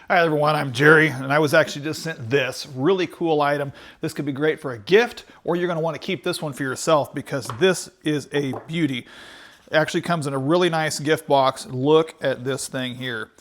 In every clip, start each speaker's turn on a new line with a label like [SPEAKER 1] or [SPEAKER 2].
[SPEAKER 1] Hi everyone, I'm Jerry, and I was actually just sent this really cool item. This could be great for a gift, or you're going to want to keep this one for yourself because this is a beauty. It actually comes in a really nice gift box. Look at this thing here.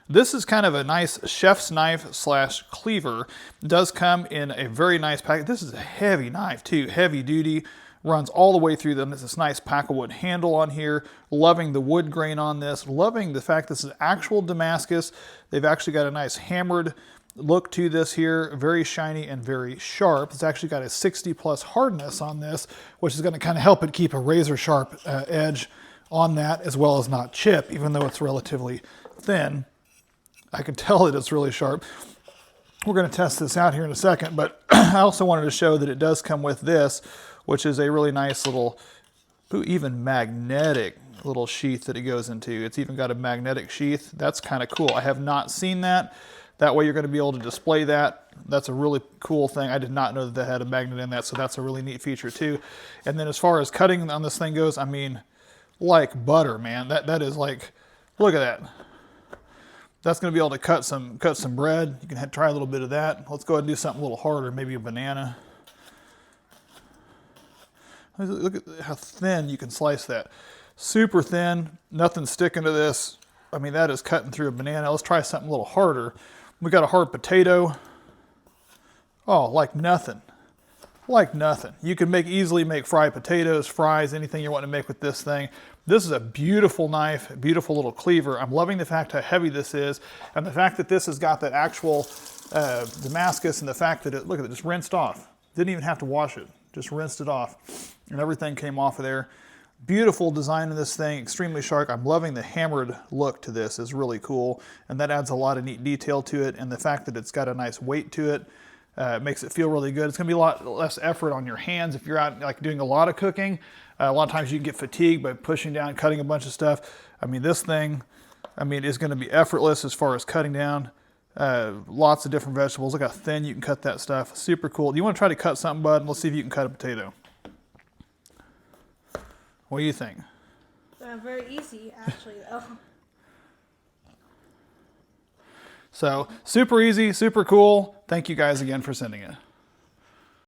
[SPEAKER 1] This is kind of a nice chef's knife slash cleaver. It does come in a very nice package. This is a heavy knife too, heavy duty. Runs all the way through them. There's this nice packwood handle on here. Loving the wood grain on this. Loving the fact this is actual Damascus. They've actually got a nice hammered look to this here. Very shiny and very sharp. It's actually got a 60 plus hardness on this, which is going to kind of help it keep a razor sharp edge on that, as well as not chip, even though it's relatively thin. I can tell that it's really sharp. We're going to test this out here in a second, but I also wanted to show that it does come with this, which is a really nice little, even magnetic little sheath that it goes into. It's even got a magnetic sheath. That's kind of cool. I have not seen that. That way you're going to be able to display that. That's a really cool thing. I did not know that that had a magnet in that, so that's a really neat feature too. And then as far as cutting on this thing goes, I mean, like butter, man. That is like, look at that. That's going to be able to cut some bread. You can try a little bit of that. Let's go ahead and do something a little harder, maybe a banana. Look at how thin you can slice that. Super thin, nothing sticking to this. I mean, that is cutting through a banana. Let's try something a little harder. We got a hard potato. Oh, like nothing. Like nothing. You can easily make fried potatoes, fries, anything you want to make with this thing. This is a beautiful knife, a beautiful little cleaver. I'm loving the fact how heavy this is, and the fact that this has got that actual Damascus, and the fact that look at it, just rinsed off. Didn't even have to wash it. Just rinsed it off and everything came off of there. Beautiful design of this thing, extremely sharp. I'm loving the hammered look to this. Is really cool, and that adds a lot of neat detail to it, and the fact that it's got a nice weight to it makes it feel really good. It's gonna be a lot less effort on your hands if you're out like doing a lot of cooking. A lot of times you can get fatigued by pushing down, cutting a bunch of stuff. I mean, this thing, is gonna be effortless as far as cutting down. Lots of different vegetables. Look how thin you can cut that stuff. Super cool. Do you want to try to cut something, bud? Let's see if you can cut a potato. What do you think?
[SPEAKER 2] Very easy, actually, though.
[SPEAKER 1] So, super easy, super cool. Thank you guys again for sending it.